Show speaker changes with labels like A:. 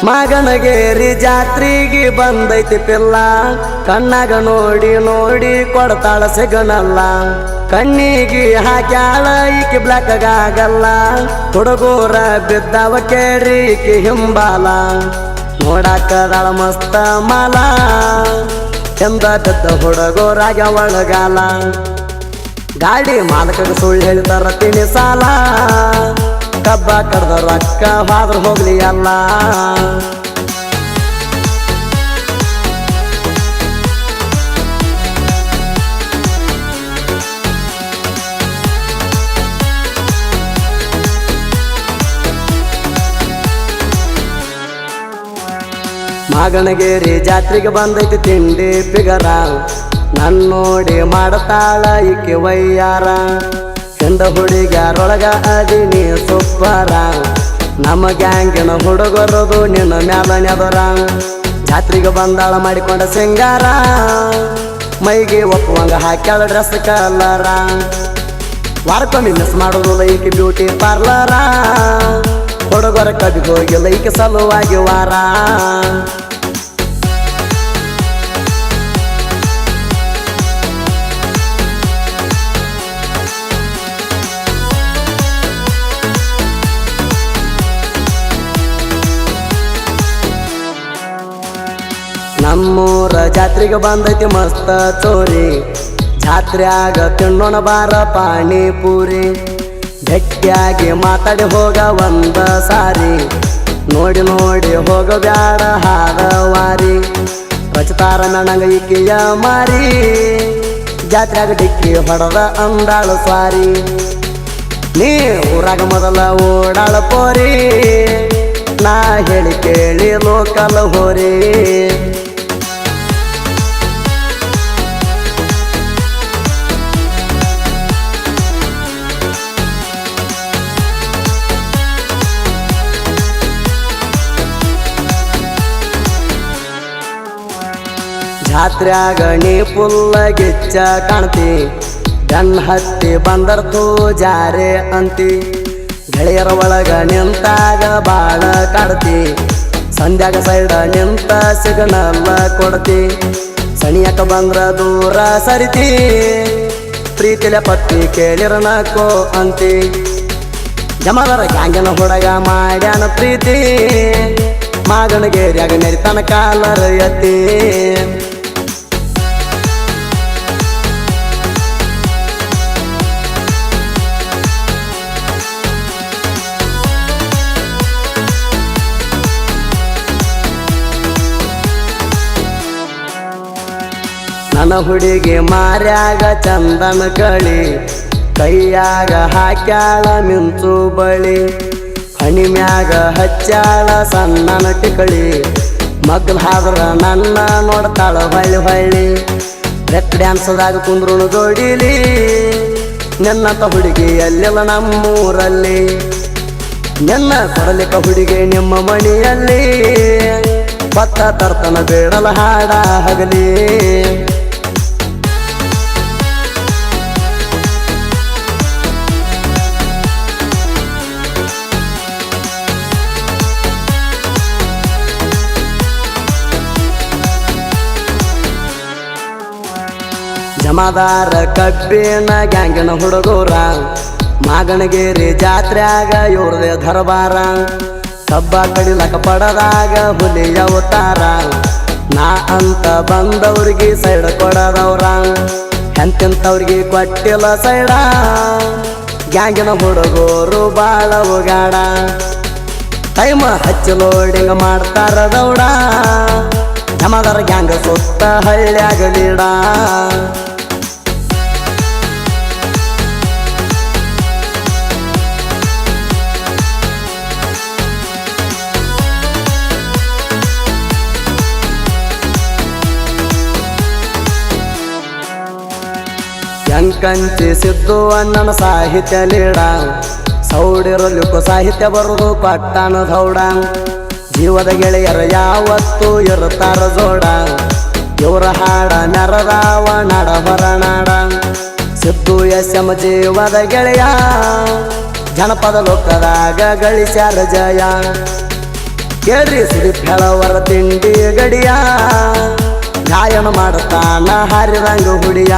A: ಮಾಗನಗೇರಿ ಜಾತ್ರೆಗೆ ಬಂದೈತಿ ಪಿಲ್ಲ ಕಣ್ಣಾಗ ನೋಡಿ ನೋಡಿ ಕೊಡ್ತಾಳ ಸಿಗನಲ್ಲ ಕಣ್ಣಿಗೆ ಹಾಕ್ಯಾಳ ಈಕಿ ಬ್ಲಾಕಾಗಲ್ಲ ಹುಡುಗೂರ ಬಿದ್ದವ ಕೇಳಿ ಈಕಿ ಹಿಂಬಾಲ ನೋಡಾಕದಾಳ ಮಸ್ತ ಮಾಲ ಎಂದ ಬಿದ್ದ ಹುಡುಗೂರಾಗ ಒಳಗಾಲ ಗಾಡಿ ಮಾಲಕಗ ಸುಳ್ಳು ಹೇಳ್ತಾರ ತಿನಿ ಸಾಲ ಕಬ್ಬ ಕಡ್ದ ರೊಕ್ಕ ಹಾದ್ರ ಹೋಗ್ಲಿ ಅಲ್ಲ ಮಾಗನಗೇರಿ ಜಾತ್ರೆಗೆ ಬಂದೈತಿ ತಿಂಡಿ ಬಿಗರ ನನ್ ನೋಡಿ ಮಾಡತಾಳ ಈಕೆ ವಯ್ಯಾರ ಹೆಂಡ ಹುಡುಗ್ಯಾರೊಳಗ ಅದೀನಿ ಸೂಪರ ನಮ್ಮ ಗ್ಯಾಂಗಿನ ಹುಡುಗರದು ನಿನ್ನ ಮ್ಯಾಲ ನೆದರ ಜಾತ್ರೆಗೆ ಬಂದಾಳ ಮಾಡಿಕೊಂಡ ಸಿಂಗಾರ ಮೈಗೆ ಒಪ್ಪುವಂಗ ಹಾಕ್ಯಾಳ ಡ್ರೆಸ್ ಕಲರ ವಾರಕ್ಕೊಮ್ಮೆ ಮಿಸ್ ಮಾಡೋದಿಲ್ಲ ಈಕೆ ಬ್ಯೂಟಿ ಪಾರ್ಲರ ಹುಡುಗರ ಕಬಿಗೆ ಹೋಗಿಲ್ಲ ಈಕೆ ಸಲುವಾಗಿ ವಾರ ನಮ್ಮೂರ ಜಾತ್ರೆಗೆ ಬಂದೈತಿ ಮಸ್ತ ಚೋರಿ ಜಾತ್ರೆಯಾಗ ತಿನ್ನೋಣ ಬಾರ ಪಾನಿಪೂರಿ ಗಟ್ಟಿಯಾಗಿ ಮಾತಾಡಿ ಹೋಗ ಒಂದ ಸಾರಿ ನೋಡಿ ನೋಡಿ ಹೋಗ ಬ್ಯಾಡ ಹಾದವಾರಿ ರಚಿತಾರ ನನಗ ಈಕೆಯ ಮಾರಿ ಜಾತ್ರೆಯಾಗ ಡಿಕ್ಕಿ ಹೊಡೆದ ಅಂದಾಳು ಸ್ವಾರಿ ನೀ ಊರಾಗ ಮೊದಲ ಓಡಾಳ ಪೋರಿ ನಾ ಹೇಳಿ ಕೇಳಿ ಲೋಕಲ್ ಹೋರಿ ಜಾತ್ರ್ಯಾಗ ನೀ ಪುಲ್ಲ ಗಿಚ್ಚ ಕಾಣ್ತಿ ಗಣ್ ಹತ್ತಿ ಬಂದರ್ತು ಜಾರೆ ಅಂತಿ ಗೆಳೆಯರ ಒಳಗ ನಿಂತಾಗ ಬಾಳ ಕಾಡ್ತಿ ಸಂಧ್ಯಾಗ ಸೈಡ ನಿಂತ ಸಿಗನಲ್ಲ ಕೊಡ್ತಿ ಸಣಿಯಕ ಬಂದ್ರ ದೂರ ಸರಿತಿ ಪ್ರೀತಿಲೆ ಪಟ್ಟಿ ಕೇಳಿರ ನಕೋ ಅಂತಿ ಜಮದರ ಗ್ಯಾಂಗಿನ ಹುಡುಗ ಮಾಡ್ಯಾನ ಪ್ರೀತಿ ಮಾಗನಗೇರಿಯಾಗ ನೆರಿತನ ಕಾಲರ ಎತ್ತಿ ನನ್ನ ಹುಡುಗಿ ಮಾರ್ಯಾಗ ಚಂದನ ಕಳಿ ಕೈಯಾಗ ಹಾಕ್ಯಾಳ ಮಿಂಚು ಬಳಿ ಹಣಿಮ್ಯಾಗ ಹಚ್ಚಾಳ ಸಣ್ಣನ ಟಿಕಳಿ ಮಗ್ಲ್ ಹಾದ್ರ ನನ್ನ ನೋಡ್ತಾಳ ಹೊಳ್ಳಿ ಹೊಳ್ಳಿ ರೆಕ್ ಡ್ಯಾನ್ಸ್ದಾಗ ಕುಂದ್ರುನು ಜೋಡಿಲಿ ನಿನ್ನಂತ ಹುಡುಗಿ ಎಲ್ಲೆಲ್ಲ ನಮ್ಮೂರಲ್ಲಿ ನಿನ್ನ ಕೊಡಲಿಕ್ಕ ಹುಡುಗಿ ನಿಮ್ಮ ಮಣಿಯಲ್ಲಿ ಭತ್ತ ತರ್ತನ ಬೇಡಲ ಹಾಡ ಹಗಲಿ ಜಮಾದಾರ ಕಬ್ಬಿನ ಗ್ಯಾಂಗಿನ ಹುಡುಗೂರ ಮಾಗನಗೇರಿ ಜಾತ್ರ್ಯಾಗ ಇವ್ರದೇ ದರ್ಬಾರ ಕಬ್ಬ ಕಡಿಲಕ ಪಡದಾಗ ಹುಲಿ ಅವತಾರ ನಾ ಅಂತ ಬಂದವ್ರಿಗೆ ಸೈಡ್ ಕೊಡದವ್ರ ಎಂತೆಂತವ್ರಿಗೆ ಕೊಟ್ಟಿಲ್ಲ ಸೈಡ ಗ್ಯಾಂಗಿನ ಹುಡುಗರು ಬಾಳ ಉಗಾಡ ಟೈಮ್ ಹಚ್ಚಿ ಲೋಡಿಂಗ್ ಮಾಡ್ತಾರ ದೌಡ ಜಮಾದಾರ ಗ್ಯಾಂಗ್ ಸುತ್ತ ಹಳ್ಳಿಯಾಗ ಲೀಡ ಎಂಕಂಚಿ ಸಿದ್ದು ಅಣ್ಣನ ಸಾಹಿತ್ಯ ಲೀಡ ಸೌಡಿರಲಿಕ್ಕೂ ಸಾಹಿತ್ಯ ಬರುದು ಪಟ್ಟಣ ದೌಡ ಜೀವದ ಗೆಳೆಯರ ಯಾವತ್ತು ಇರುತ್ತಾರ ಜೋಡ ಇವರ ಹಾಡ ನೆರದಾವ ನಡ ಹೊರನಾಡ ಸಿದ್ದು ಎಸ್ಎಂ ಜೀವದ ಗೆಳೆಯ ಜನಪದ ಲೋಕದಾಗ ಗಳಿಸ್ಯಾರ ಜಯ ಕೇಳ್ರಿ ಸುದೀಪ್ ಹೇಳವರ ತಿಂಡಿ ಗಡಿಯ ಗಾಯನ ಮಾಡ್ತಾನ ಹರಿದಂಗ ಹುಡಿಯ